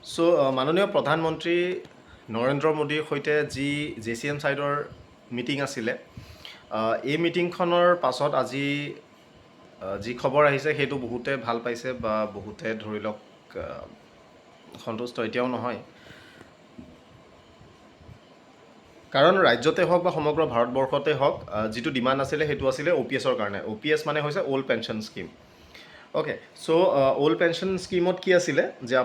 মাননীয় প্ৰধানমন্ত্ৰী নৰেন্দ্ৰ মোদীৰ সৈতে যি JCM ছাইডৰ মিটিং আছিলে, এই মিটিংখনৰ পাছত আজি যি খবৰ আহিছে সেইটো বহুতে ভাল পাইছে বা বহুতে ধৰি লওক সন্তুষ্ট এতিয়াও নহয়। কাৰণ ৰাজ্যতে হওক বা সমগ্ৰ ভাৰতবৰ্ষতে হওক যিটো ডিমাণ্ড আছিলে সেইটো আছিলে OPSৰ কাৰণে। OPS মানে হৈছে old pension scheme. Okay, old pension স্কিমত কি আছিলে যে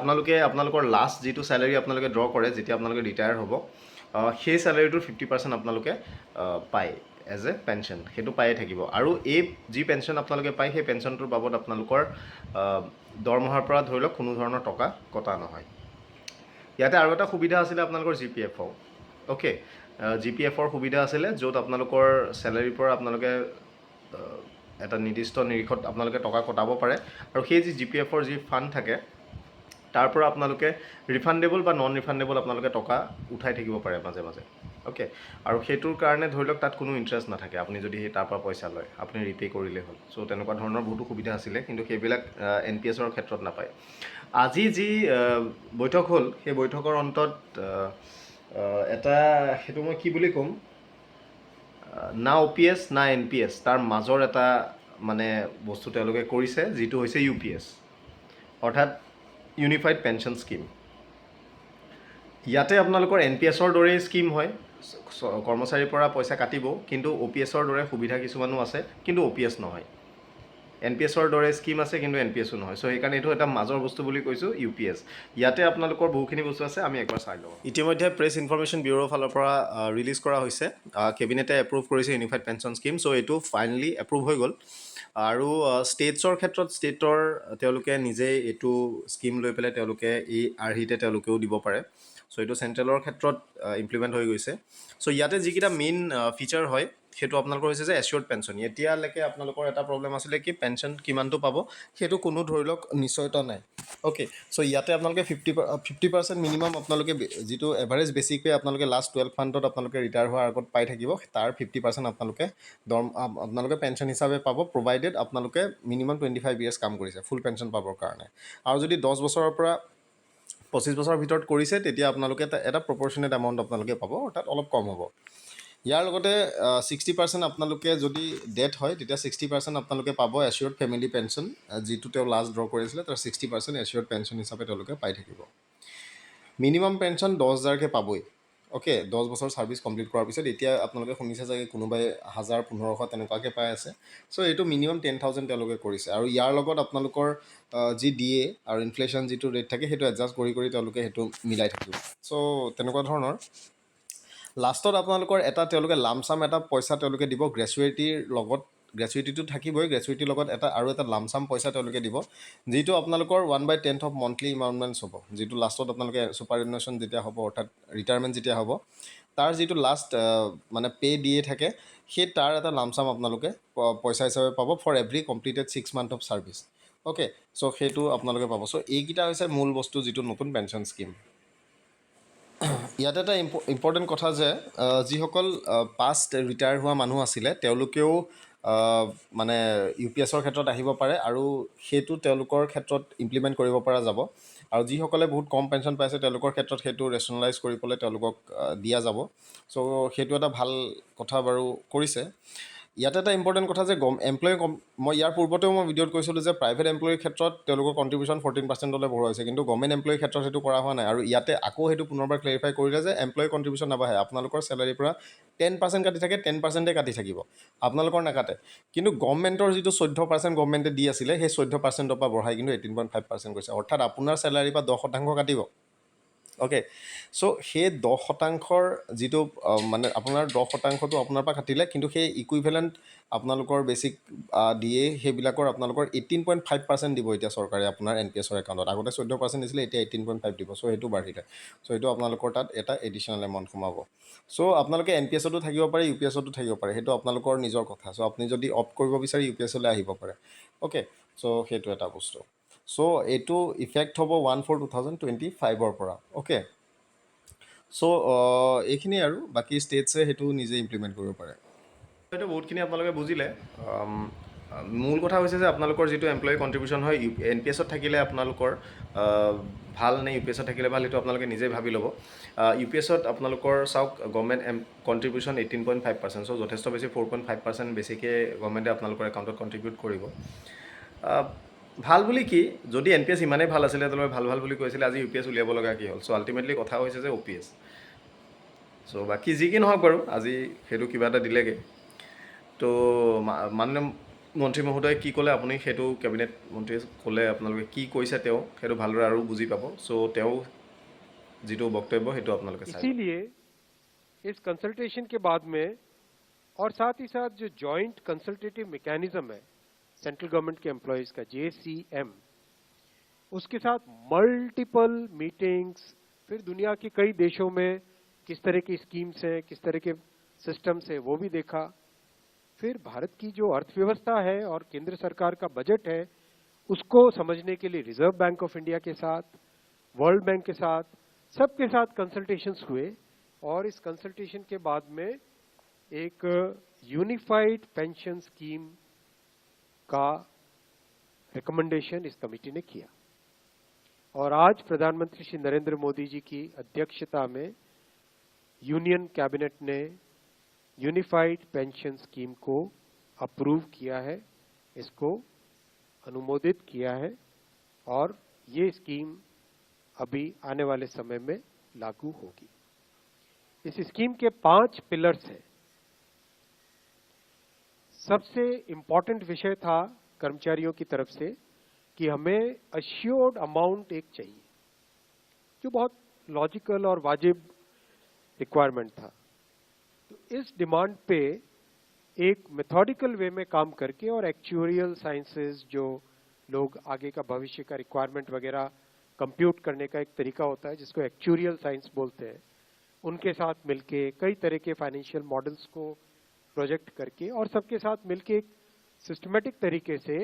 আপোনালোকৰ লাষ্ট যিটো চেলাৰী আপোনালোকে ড্ৰ কৰে যেতিয়া আপোনালোকে ৰিটায়াৰ হ'ব, সেই চেলাৰীটোৰ 50% আপোনালোকে পায় এজ এ পেঞ্চন, সেইটো পায়ে থাকিব। আৰু এই যি পেঞ্চন আপোনালোকে পায় সেই পেঞ্চনটোৰ বাবদ আপোনালোকৰ দৰমহাৰ পৰা ধৰি লওক কোনো ধৰণৰ টকা কটা নহয়। ইয়াতে আৰু এটা সুবিধা আছিলে আপোনালোকৰ GPFO। অ'কে, GPFৰ সুবিধা আছিলে য'ত আপোনালোকৰ চেলাৰীৰ পৰা আপোনালোকে এটা নিৰ্দিষ্ট নিৰিখত আপোনালোকে টকা কটাব পাৰে, আৰু সেই যি GPFৰ যি ফাণ্ড থাকে তাৰ পৰা আপোনালোকে ৰিফাণ্ডেবল বা নন ৰিফাণ্ডেবল আপোনালোকে টকা উঠাই থাকিব পাৰে মাজে মাজে। অ'কে, আৰু সেইটোৰ কাৰণে ধৰি লওক তাত কোনো ইণ্টাৰেষ্ট নাথাকে, আপুনি যদি তাৰ পৰা পইচা লয় আপুনি ৰিপে' কৰিলেই হ'ল। চ' তেনেকুৱা ধৰণৰ বহুতো সুবিধা আছিলে, কিন্তু সেইবিলাক NPSৰ ক্ষেত্ৰত নাপায়। আজি যি বৈঠক হ'ল সেই বৈঠকৰ অন্তত এটা, সেইটো মই কি বুলি ক'ম, না OPS না NPS, তাৰ মাজৰ এটা মানে বস্তু তেওঁলোকে কৰিছে, যিটো হৈছে UPS, অৰ্থাৎ ইউনিফাইড পেঞ্চন স্কিম। ইয়াতে আপোনালোকৰ NPSৰ দৰেই স্কিম হয়, কৰ্মচাৰীৰ পৰা পইচা কাটিব, কিন্তু OPSৰ দৰে সুবিধা কিছুমানো আছে, কিন্তু OPS নহয়। NPSৰ দৰে স্কিম আছে কিন্তু NPSও নহয়। চ' সেইকাৰণে এইটো এটা মাজৰ বস্তু বুলি কৈছোঁ, UPS। ইয়াতে আপোনালোকৰ বহুখিনি বস্তু আছে, আমি একবাৰ চাই লওঁ। ইতিমধ্যে প্ৰেছ ইনফৰমেশ্যন ব্যুৰৰ ফালৰ পৰা ৰিলিজ কৰা হৈছে, কেবিনেটে এপ্ৰুভ কৰিছে ইউনিফাইড পেঞ্চন স্কিম। চ' এইটো ফাইনেলি এপ্ৰুভ হৈ গ'ল। আৰু ষ্টেটছৰ ক্ষেত্ৰত ষ্টেটৰ তেওঁলোকে নিজেই এইটো স্কিম লৈ পেলাই তেওঁলোকে এই আৰ্হিতে তেওঁলোকেও দিব পাৰে। চ' এইটো চেণ্ট্ৰেলৰ ক্ষেত্ৰত ইমপ্লিমেণ্ট হৈ গৈছে। চ' ইয়াতে যিকেইটা মেইন ফিচাৰ হয় সেইটো আপোনালোকৰ হৈছে যে এচিয়ৰ্ড পেঞ্চন। এতিয়ালৈকে আপোনালোকৰ এটা প্ৰব্লেম আছিলে কি পেঞ্চন কিমানটো পাব সেইটো কোনো ধৰি লওক নিশ্চয়তা নাই। অ'কে, চ' ইয়াতে আপোনালোকে 50% মিনিমাম আপোনালোকে যিটো এভাৰেজ বেছিক পে' আপোনালোকে লাষ্ট 12 মান্থত আপোনালোকে ৰিটায়াৰ হোৱাৰ আগত পাই থাকিব, তাৰ 50% আপোনালোকে পেঞ্চন হিচাপে পাব, প্ৰভাইডেড আপোনালোকে মিনিমাম 25 years কাম কৰিছে ফুল পেঞ্চন পাবৰ কাৰণে। আৰু যদি 10 বছৰৰ পৰা 25 বছৰৰ ভিতৰত কৰিছে তেতিয়া আপোনালোকে এটা প্ৰপৰ্চনেট এমাউণ্ট আপোনালোকে পাব, অৰ্থাৎ অলপ কম হ'ব। ইয়াৰ লগতে 60% আপোনালোকে যদি ডেথ হয় তেতিয়া 60% আপোনালোকে পাব এচিয়ৰ্ড ফেমিলি পেঞ্চন, যিটো তেওঁ লাষ্ট ড্ৰ কৰিছিলে তাৰ 60% এচিয়ৰ্ড পেঞ্চন হিচাপে তেওঁলোকে পাই থাকিব। মিনিমাম পেঞ্চন 10,000কৈ পাবই। অ'কে, 10 বছৰ ছাৰ্ভিচ কমপ্লিট কৰাৰ পিছত। এতিয়া আপোনালোকে শুনিছে চাগে কোনোবাই 1000, 1500 তেনেকুৱাকৈ পাই আছে। চ' এইটো মিনিমাম 10,000 তেওঁলোকে কৰিছে। আৰু ইয়াৰ লগত আপোনালোকৰ যি DA আৰু ইনফ্লেশ্যন যিটো ৰেট থাকে সেইটো এডজাষ্ট কৰি তেওঁলোকে সেইটো মিলাই থাকিব। চ' তেনেকুৱা ধৰণৰ। লাষ্টত আপোনালোকৰ তেওঁলোকে লামচাম এটা পইচা তেওঁলোকে দিব গ্ৰেচুইটিৰ লগত। গ্ৰেচুইটিটো থাকিবই, গ্ৰেচুইটিৰ লগত আৰু এটা লামচাম পইচা তেওঁলোকে দিব, যিটো আপোনালোকৰ 1/10 অফ মন্থলি ইনষ্টলমেণ্টছ হ'ব, যিটো লাষ্টত আপোনালোকে ছুপাৰএনুৱেশ্যন যেতিয়া হ'ব, অৰ্থাৎ ৰিটায়াৰমেণ্ট যেতিয়া হ'ব, তাৰ যিটো লাষ্ট মানে পে' দিয়ে থাকে সেই তাৰ এটা লামচাম আপোনালোকে পইচা হিচাপে পাব for every completed 6 months of service. Okay, so' সেইটো আপোনালোকে পাব। চ' এইকেইটা হৈছে মূল বস্তু যিটো নতুন পেঞ্চন স্কিম। ইয়াতে এটা ইম্পৰ্টেণ্ট কথা যে যিসকল পাষ্ট ৰিটায়াৰ হোৱা মানুহ আছিলে তেওঁলোকেও মানে UPSৰ ক্ষেত্ৰত আহিব পাৰে, আৰু সেইটো তেওঁলোকৰ ক্ষেত্ৰত ইমপ্লিমেণ্ট কৰিব পৰা যাব। আৰু যিসকলে বহুত কম পেঞ্চন পাইছে তেওঁলোকৰ ক্ষেত্ৰত সেইটো ৰেচনেলাইজ কৰি পেলাই তেওঁলোকক দিয়া যাব। চ' সেইটো এটা ভাল কথা বাৰু কৰিছে। ইয়াতে এটা ইম্পৰ্টেণ্ট কথা যে মই ইয়াৰ পূৰ্বতেও মই ভিডিঅ'ত কৈছিলোঁ যে প্ৰাইভেট এমপ্লয়ীৰ ক্ষেত্ৰত তেওঁলোকৰ কণ্ট্ৰিবিউশ্যন 14%লৈ বঢ়োৱা হৈছে, কিন্তু গভৰ্ণমেণ্ট এমপ্লয়ীৰ ক্ষেত্ৰত সেইটো কৰা হোৱা নাই। আৰু ইয়াতে আকৌ সেইটো পুনৰবাৰ ক্লেৰিফাই কৰিলে যে এমপ্লয়ী কণ্ট্ৰিবিউশ্যন নাবাঢ়ে, আপোনালোকৰ চেলাৰীৰ পৰা 10% কাটি থাকে, 10%ই কাটি থাকিব, আপোনালোকৰ নাকাটে। কিন্তু গভৰ্ণমেণ্টৰ যিটো 14% গভৰ্ণমেণ্টে দি আছিলে সেই 14%ৰ পৰা বঢ়াই কিন্তু 18.5% কৰিছে, অৰ্থাৎ আপোনাৰ চেলাৰীৰ পৰা 10% কাটিব। অ'কে, চ' সেই 10%ৰ যিটো মানে আপোনাৰ 10%টো আপোনাৰ পৰা কাটিলে, কিন্তু সেই ইকুইভেলেণ্ট আপোনালোকৰ বেছিক দিয়ে সেইবিলাকৰ আপোনালোকৰ 18.5% দিব এতিয়া চৰকাৰে আপোনাৰ NPSৰ একাউণ্টত। আগতে 14% দিছিলে, এতিয়া 18.5 দিব। চ' সেইটো বাঢ়িলে। চ' সেইটো আপোনালোকৰ তাত এটা এডিশ্যনেল এমাউণ্ট সোমাব। চ' আপোনালোকে NPSতো থাকিব পাৰে, UPSতো থাকিব পাৰে, সেইটো আপোনালোকৰ নিজৰ কথা। চ' আপুনি যদি অপ্ট কৰিব বিচাৰে UPSলৈ আহিব পাৰে। অ'কে, চ' সেইটো এটা বস্তু। চ' এইটো ইফেক্ট হ'ব 1/4/2025 পৰা। অ'কে, চ' এইখিনি আৰু বাকী ষ্টেটছে সেইটো নিজে ইমপ্লিমেণ্ট কৰিব পাৰে। সেইটো বহুতখিনি আপোনালোকে বুজিলে। মূল কথা হৈছে যে আপোনালোকৰ যিটো এমপ্লয়ী কণ্ট্ৰিবিউশ্যন হয় NPS-ত থাকিলে আপোনালোকৰ ভাল নে UPS-ত থাকিলে ভাল সেইটো আপোনালোকে নিজেই ভাবি ল'ব। UPS-ত আপোনালোকৰ চাওক গভৰ্ণমেণ্ট কণ্ট্ৰিবিউশ্যন 18.5%, চ' যথেষ্ট বেছি 4.5% বেছিকৈ গভৰ্ণমেণ্টে আপোনালোকৰ একাউণ্টত কণ্ট্ৰিবিউট কৰিব। ভাল বুলি কি, যদি NPS ইমানেই ভাল আছিলে তেওঁলোকে ভাল বুলি কৈছিলে, আজি UPS উলিয়াব লগা কি হ'ল? চ' আল্টিমেটলি কথা হৈছে যে OPS। চ' বাকী যি কি নহওক বাৰু, আজি সেইটো কিবা এটা দিলেগৈ। তো মাননীয় মন্ত্ৰী মহোদয়ে কি ক'লে আপুনি সেইটো কেবিনেট মন্ত্ৰীয়ে ক'লে, আপোনালোকে কি কৈছে তেওঁ সেইটো ভালদৰে আৰু বুজি পাব। চ' তেওঁ যিটো বক্তব্য সেইটো আপোনালোকে চাই। इसीलिए इस कंसल्टेशन के बाद में और साथ ही साथ जो जॉइंट कंसल्टेटिव मैकेनिज्म है सेंट्रल गवर्नमेंट के एम्प्लॉयज का JCM, उसके साथ मल्टीपल मीटिंग्स, फिर दुनिया के कई देशों में किस तरह की स्कीम्स हैं, किस तरह के सिस्टम्स हैं, वो भी देखा। फिर भारत की जो अर्थव्यवस्था है और केंद्र सरकार का बजट है उसको समझने के लिए रिजर्व बैंक ऑफ इंडिया के साथ, वर्ल्ड बैंक के साथ, सबके साथ कंसल्टेशंस हुए और इस कंसल्टेशन के बाद में एक यूनिफाइड पेंशन स्कीम का रिकमेंडेशन इस कमेटी ने किया। और आज प्रधानमंत्री श्री नरेंद्र मोदी जी की अध्यक्षता में यूनियन कैबिनेट ने यूनिफाइड पेंशन स्कीम को अप्रूव किया है, इसको अनुमोदित किया है और ये स्कीम अभी आने वाले समय में लागू होगी। इस स्कीम के 5 पिलर्स हैं। सबसे इंपॉर्टेंट विषय था कर्मचारियों की तरफ से कि हमें अश्योर्ड अमाउंट एक चाहिए, जो बहुत लॉजिकल और वाजिब रिक्वायरमेंट था। तो इस डिमांड पे एक मेथोडिकल वे में काम करके और एक्चुअरियल साइंसेस, जो लोग आगे का भविष्य का रिक्वायरमेंट वगैरह कंप्यूट करने का एक तरीका होता है जिसको एक्चुअरियल साइंस बोलते हैं, उनके साथ मिलके कई तरह के फाइनेंशियल मॉडल्स को प्रोजेक्ट करके और सबके साथ मिलके एक सिस्टमेटिक तरीके से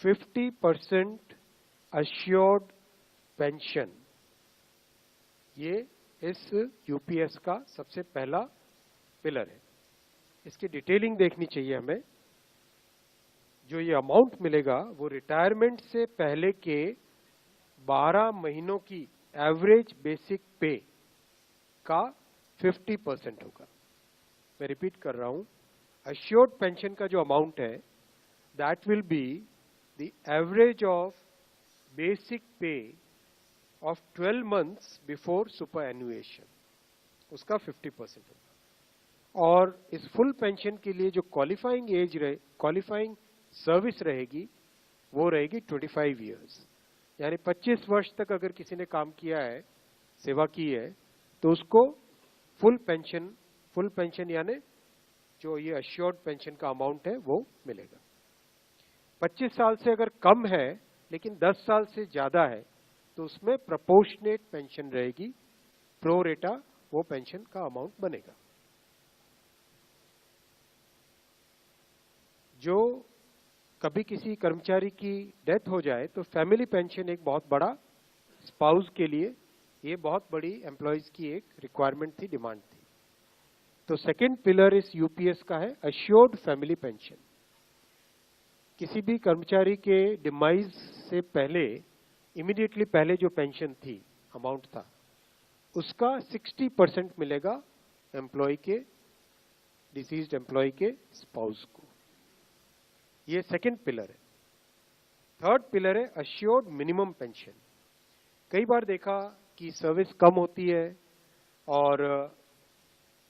50% अश्योर्ड पेंशन, ये इस UPS का सबसे पहला पिलर है। इसकी डिटेलिंग देखनी चाहिए हमें। जो ये अमाउंट मिलेगा वो रिटायरमेंट से पहले के 12 महीनों की एवरेज बेसिक पे का 50% होगा। मैं रिपीट कर रहा हूं, अश्योर्ड पेंशन का जो अमाउंट है that will be the average of basic पे ऑफ 12 मंथ्स बिफोर सुपर एनुएशन, उसका 50% होगा। और इस फुल पेंशन के लिए जो क्वालिफाइंग सर्विस रहेगी वो रहेगी 25 ईयर्स, यानी 25 वर्ष तक अगर किसी ने काम किया है, सेवा की है, तो उसको फुल पेंशन यानी जो ये अश्योर्ड पेंशन का अमाउंट है वो मिलेगा। 25 साल से अगर कम है लेकिन 10 साल से ज्यादा है तो उसमें प्रोपोर्शनेट पेंशन रहेगी, प्रो रेटा वो पेंशन का अमाउंट बनेगा। जो कभी किसी कर्मचारी की डेथ हो जाए तो फैमिली पेंशन एक बहुत बड़ा, स्पाउस के लिए ये बहुत बड़ी एम्प्लॉयज की एक रिक्वायरमेंट थी, डिमांड थी। तो सेकेंड पिलर इस UPS का है अश्योर्ड फैमिली पेंशन। किसी भी कर्मचारी के डिमाइज से पहले, इमीडिएटली पहले जो पेंशन थी, अमाउंट था, उसका 60% मिलेगा एम्प्लॉय के, डिसीज्ड एम्प्लॉय के स्पाउस को। ये सेकेंड पिलर है। थर्ड पिलर है अश्योर्ड मिनिमम पेंशन। कई बार देखा कि सर्विस कम होती है और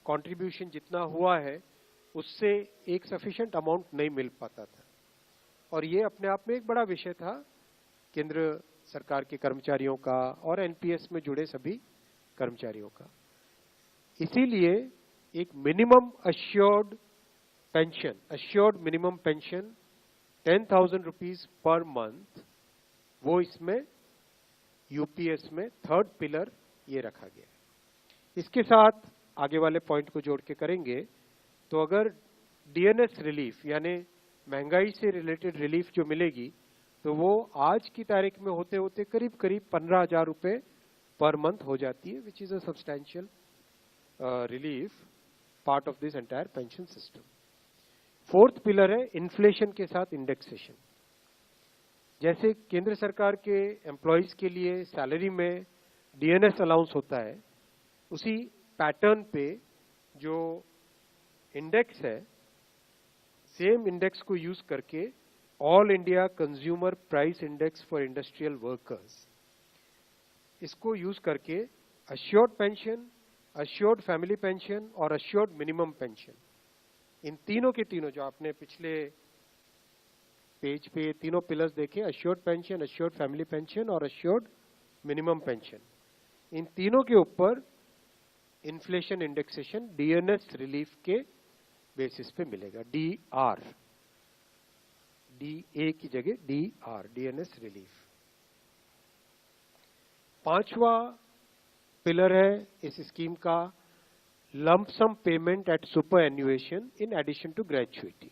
कंट्रीब्यूशन जितना हुआ है उससे एक सफिशिएंट अमाउंट नहीं मिल पाता था, और ये अपने आप में एक बड़ा विषय था केंद्र सरकार के कर्मचारियों का और NPS में जुड़े सभी कर्मचारियों का। इसीलिए एक minimum assured pension, assured minimum pension 10,000 rupees per month, वो इसमें UPS में थर्ड पिलर ये रखा गया है। इसके साथ आगे वाले पॉइंट को जोड़ के करेंगे तो अगर DNS रिलीफ यानी महंगाई से रिलेटेड रिलीफ जो मिलेगी तो वो आज की तारीख में होते होते करीब 15,000 रुपए पर मंथ हो जाती है, which is a substantial relief part of this entire pension system. Fourth pillar है इन्फ्लेशन के साथ इंडेक्सेशन। जैसे केंद्र सरकार के एम्प्लॉयज के लिए सैलरी में डीएनएस अलाउंस होता है, उसी पैटर्न पे जो इंडेक्स है, सेम इंडेक्स को यूज करके all India consumer price index for industrial workers, इसको यूज करके assured pension, assured family pension और अश्योर्ड मिनिमम पेंशन, इन तीनों के तीनों जो आपने पिछले पेज पे तीनों पिलर्स देखे, assured pension, assured family pension और अश्योर्ड मिनिमम पेंशन, इन तीनों के ऊपर इन्फ्लेशन इंडेक्सेशन डीएनएस रिलीफ के बेसिस पे मिलेगा। डीआर, डीए की जगह डीआर, डीएनएस रिलीफ। पांचवा पिलर है इस स्कीम का lump sum payment at superannuation in addition to gratuity.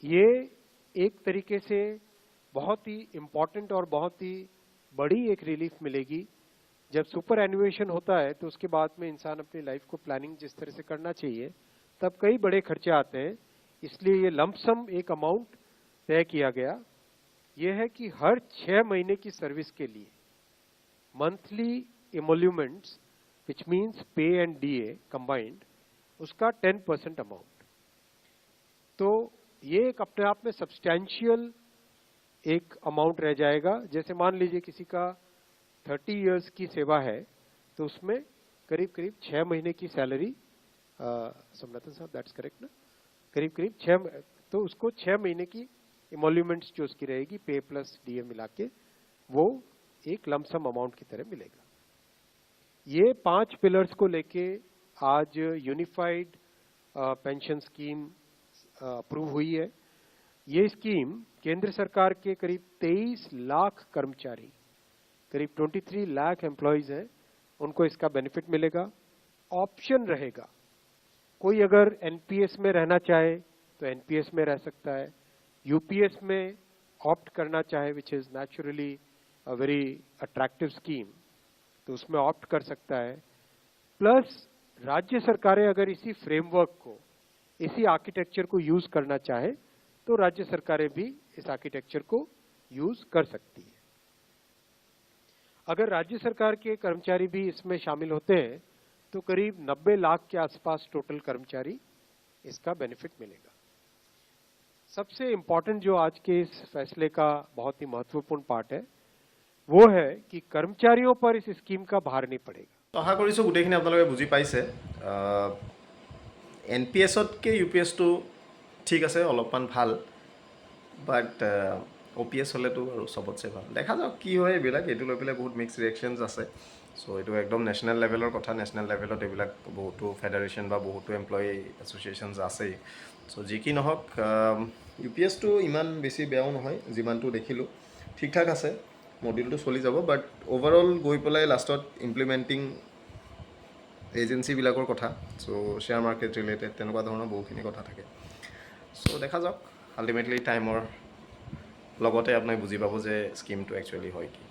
ये एक तरीके से बहुत ही इंपॉर्टेंट और बहुत ही बड़ी एक रिलीफ मिलेगी। जब सुपर एन्युएशन होता है तो उसके बाद में इंसान अपनी लाइफ को प्लानिंग जिस तरह से करना चाहिए, तब कई बड़े खर्चे आते हैं, इसलिए ये लंप सम एक अमाउंट तय किया गया। यह है कि हर 6 महीने की सर्विस के लिए monthly emoluments, which means pay and DA combined, उसका 10% अमाउंट। तो ये एक अपने आप में सब्सटैंशियल एक अमाउंट रह जाएगा। जैसे मान लीजिए किसी का 30 इयर्स की सेवा है, तो उसमें करीब करीब 6 महीने की सैलरी, समनाथन साहब दैट्स करेक्ट ना, करीब करीब 6, तो उसको 6 महीने की emoluments जो उसकी रहेगी, पे प्लस DA मिला के, वो एक लमसम अमाउंट की तरह मिलेगा। ये 5 पिलर्स को लेके आज यूनिफाइड पेंशन स्कीम अप्रूव हुई है। ये स्कीम केंद्र सरकार के करीब 23 लाख कर्मचारी, करीब 23 लाख एम्प्लॉयज हैं, उनको इसका बेनिफिट मिलेगा। ऑप्शन रहेगा, कोई अगर एनपीएस में रहना चाहे तो एनपीएस में रह सकता है, यूपीएस में ऑप्ट करना चाहे, which is naturally a very attractive scheme, तो उसमें ऑप्ट कर सकता है। प्लस राज्य सरकारें अगर इसी फ्रेमवर्क को, इसी आर्किटेक्चर को यूज करना चाहे तो राज्य सरकारें भी इस आर्किटेक्चर को यूज कर सकती है। अगर राज्य सरकार के कर्मचारी भी इसमें शामिल होते हैं तो करीब 90 लाख के आसपास टोटल कर्मचारी इसका बेनिफिट मिलेगा। सबसे इंपॉर्टेंट जो आज के इस फैसले का बहुत ही महत्वपूर्ण पार्ट है, वो है कि कर्मचारियों पर इस स्कीम का भार नहीं पड़ेगा। आशा কৰিছোঁ গোটেইখিনি আপোনালোকে বুজি পাইছে। এন পি এছতকৈ ইউ পি এছটো ঠিক আছে, অলপমান ভাল, বাট অ' পি এছ হ'লেতো আৰু চবতছে ভাল। দেখা যাওক কি হয় এইবিলাক, এইটো লৈ পেলাই বহুত মিক্স ৰিয়েকশ্যনছ আছে। চ' এইটো একদম নেশ্যনেল লেভেলৰ কথা। নেশ্যনেল লেভেলত এইবিলাক বহুতো ফেডাৰেশ্যন বা বহুতো এমপ্লয়ী এছ'চিয়েশ্যনছ আছেই। চ' যি কি নহওক, ইউ পি এছটো ইমান বেছি বেয়াও নহয়, যিমানটো দেখিলোঁ ঠিক ঠাক আছে, মডিউলটো চলি যাব। বাট অভাৰঅল গৈ পেলাই লাষ্টত ইমপ্লিমেণ্টিং এজেঞ্চিবিলাকৰ কথা, চ' শ্বেয়াৰ মাৰ্কেট ৰিলেটেড তেনেকুৱা ধৰণৰ বহুখিনি কথা থাকে। চ' দেখা যাওক, আল্টিমেটলি টাইমৰ লগতে আপুনি বুজি পাব যে স্কিমটো একচুৱেলি হয় কি।